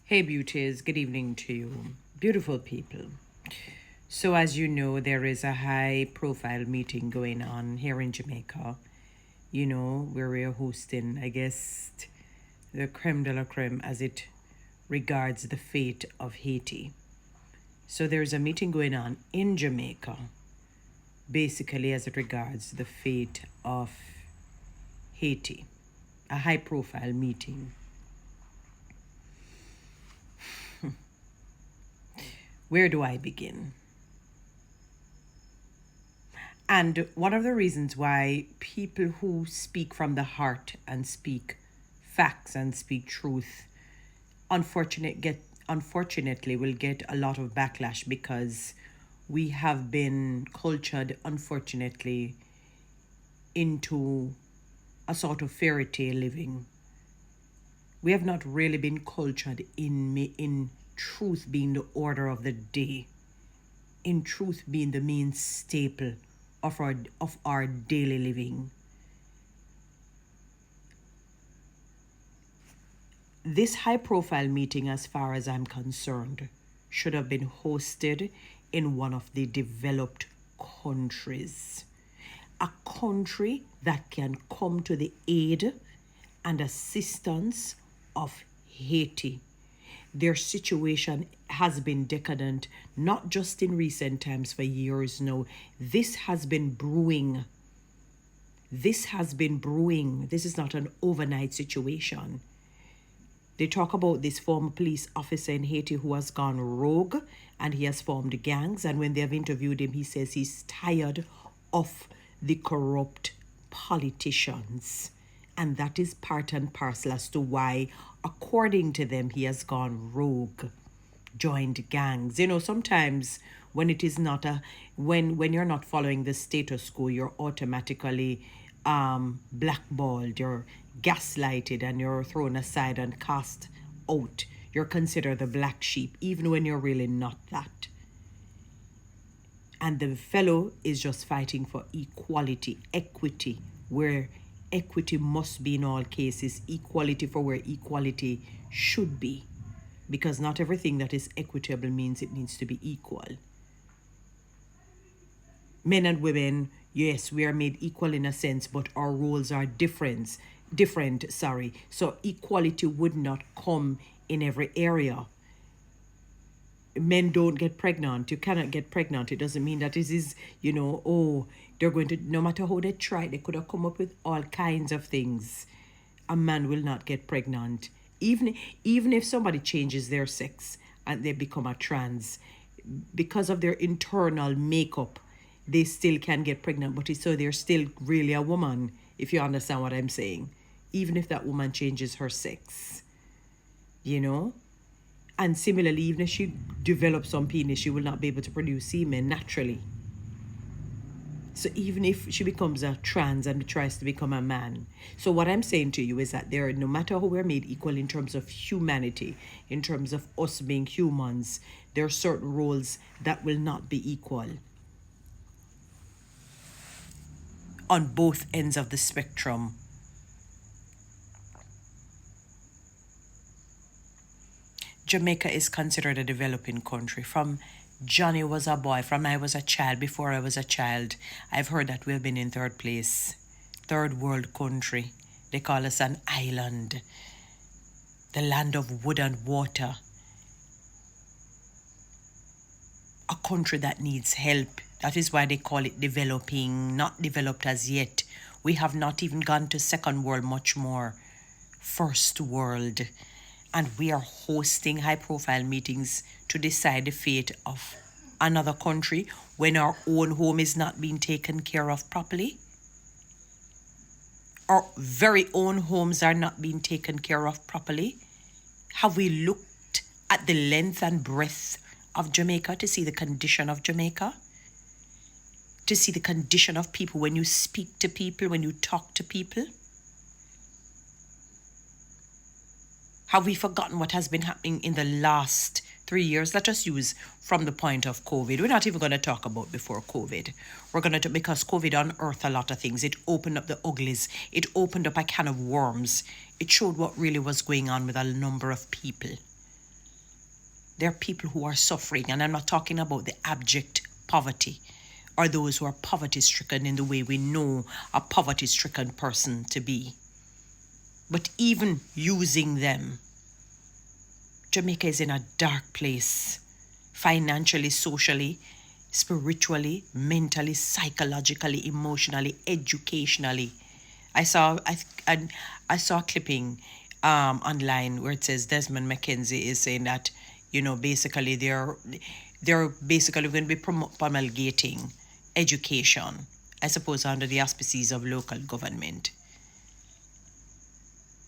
Hey, beauties, good evening to you, beautiful people. So, as you know, there is a high profile meeting going on here in Jamaica, where we're hosting, I guess, the creme de la creme as it regards the fate of Haiti. So, there's a meeting going on in Jamaica, basically as it regards the fate of Haiti, a high profile meeting. Where do I begin? And one of the reasons why people who speak from the heart and speak facts and speak truth unfortunately will get a lot of backlash because we have been cultured unfortunately into a sort of fairy tale living. We have not really been cultured in truth being the order of the day, in truth being the main staple of our daily living. This high profile meeting, as far as I'm concerned, should have been hosted in one of the developed countries. A country that can come to the aid and assistance of Haiti. Their situation has been decadent, not just in recent times, for years now. This has been brewing. This has been brewing. This is not an overnight situation. They talk about this former police officer in Haiti who has gone rogue and he has formed gangs. And when they have interviewed him, he says he's tired of the corrupt politicians. And that is part and parcel as to why, according to them, he has gone rogue, joined gangs. Sometimes when it is not when you're not following the status quo, you're automatically blackballed, you're gaslighted, and you're thrown aside and cast out. You're considered the black sheep, even when you're really not that. And the fellow is just fighting for equality, equity, where equity must be in all cases, equality for where equality should be. Because not everything that is equitable means it needs to be equal. Men and women, yes, we are made equal in a sense, but our roles are different. So equality would not come in every area. Men don't get pregnant. You cannot get pregnant. It doesn't mean that this is, they're going to, no matter how they try, they could have come up with all kinds of things. A man will not get pregnant. Even if somebody changes their sex and they become a trans, because of their internal makeup, they still can get pregnant. But so they're still really a woman, if you understand what I'm saying. Even if that woman changes her sex, And similarly, even if she develops some penis, she will not be able to produce semen naturally. So even if she becomes a trans and tries to become a man. So what I'm saying to you is that no matter how we're made equal in terms of humanity, in terms of us being humans, there are certain roles that will not be equal on both ends of the spectrum. Jamaica is considered a developing country. From Johnny was a boy, from I was a child, before I was a child, I've heard that we've been in third place. Third world country. They call us an island. The land of wood and water. A country that needs help. That is why they call it developing, not developed as yet. We have not even gone to second world, much more first world. And we are hosting high-profile meetings to decide the fate of another country when our own home is not being taken care of properly. Our very own homes are not being taken care of properly. Have we looked at the length and breadth of Jamaica to see the condition of Jamaica? To see the condition of people when you speak to people, when you talk to people? Have we forgotten what has been happening in the last 3 years? Let us use from the point of COVID. We're not even going to talk about before COVID. We're going to, because COVID unearthed a lot of things. It opened up the uglies. It opened up a can of worms. It showed what really was going on with a number of people. There are people who are suffering, and I'm not talking about the abject poverty or those who are poverty stricken in the way we know a poverty stricken person to be. But even using them, Jamaica is in a dark place, financially, socially, spiritually, mentally, psychologically, emotionally, educationally. I saw a clipping online where it says Desmond McKenzie is saying that, basically they're basically going to be promulgating education, I suppose, under the auspices of local government.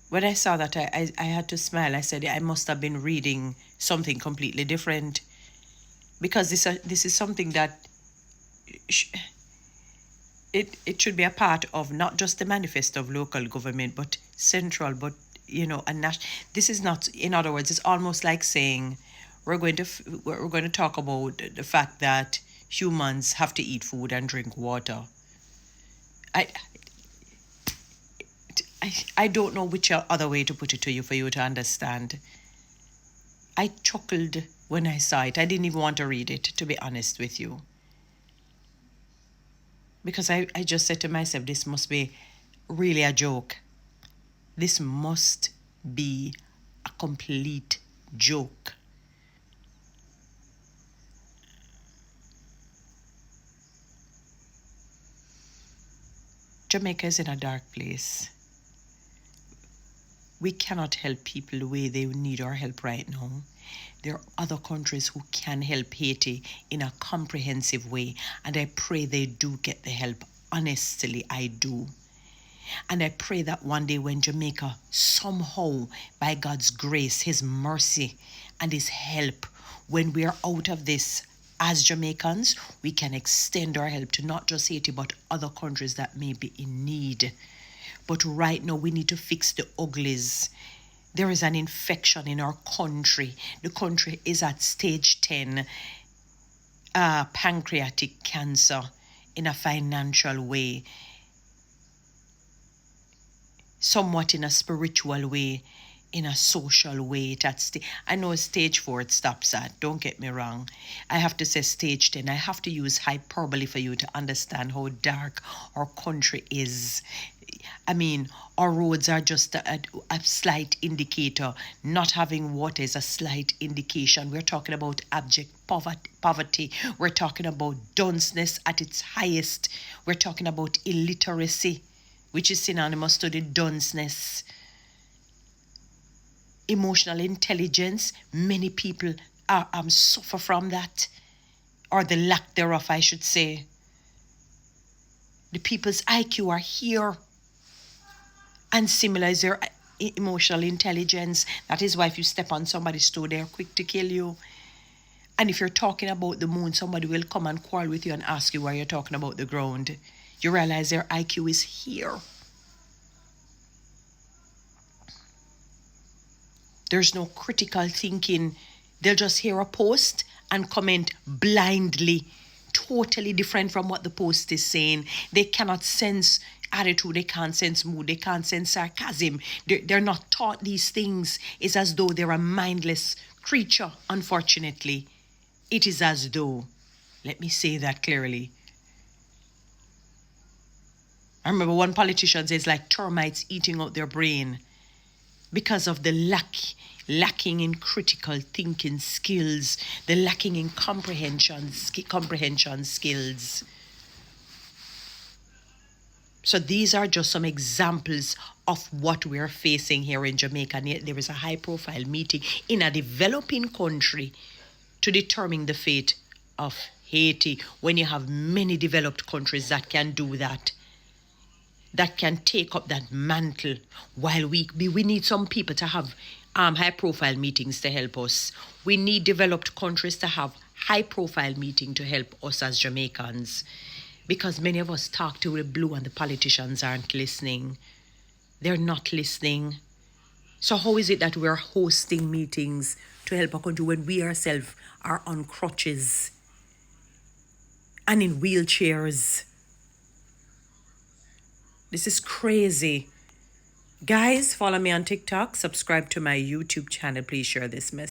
When I saw that, I had to smile. I said, I must have been reading something completely different, because this is something that it should be a part of not just the manifesto of local government, but central, but this is not. In other words, it's almost like saying we're going to talk about the fact that humans have to eat food and drink water. I don't know which other way to put it to you for you to understand. I chuckled when I saw it. I didn't even want to read it, to be honest with you. Because I just said to myself, this must be really a joke. This must be a complete joke. Jamaica is in a dark place. We cannot help people the way they need our help right now. There are other countries who can help Haiti in a comprehensive way, and I pray they do get the help. Honestly, I do. And I pray that one day when Jamaica, somehow, by God's grace, His mercy, and His help, when we are out of this, as Jamaicans, we can extend our help to not just Haiti, but other countries that may be in need. But right now, we need to fix the uglies. There is an infection in our country. The country is at stage 10, pancreatic cancer in a financial way, somewhat in a spiritual way, in a social way. I know stage 4 it stops at, don't get me wrong. I have to say stage 10. I have to use hyperbole for you to understand how dark our country is. I mean, our roads are just a slight indicator. Not having water is a slight indication. We're talking about abject poverty. We're talking about dunceness at its highest. We're talking about illiteracy, which is synonymous to the dunceness. Emotional intelligence, many people suffer from that, or the lack thereof, I should say. The people's IQ are here, and similar is their emotional intelligence. That is why if you step on somebody's toe, they're quick to kill you. And if you're talking about the moon, somebody will come and quarrel with you and ask you why you're talking about the ground. You realize their IQ is here. There's no critical thinking. They'll just hear a post and comment blindly, totally different from what the post is saying. They cannot sense attitude, they can't sense mood, they can't sense sarcasm. They're not taught these things. It's as though they're a mindless creature, unfortunately. It is as though, let me say that clearly. I remember one politician says, like termites eating out their brain, because of the lacking in critical thinking skills, the lacking in comprehension skills. So these are just some examples of what we're facing here in Jamaica. And yet there is a high-profile meeting in a developing country to determine the fate of Haiti, when you have many developed countries that can do that, that can take up that mantle, while we need some people to have high-profile meetings to help us. We need developed countries to have high-profile meeting to help us as Jamaicans, because many of us talk to the blue and the politicians aren't listening. They're not listening. So how is it that we're hosting meetings to help our country when we ourselves are on crutches and in wheelchairs? This is crazy. Guys, follow me on TikTok, subscribe to my YouTube channel. Please share this message.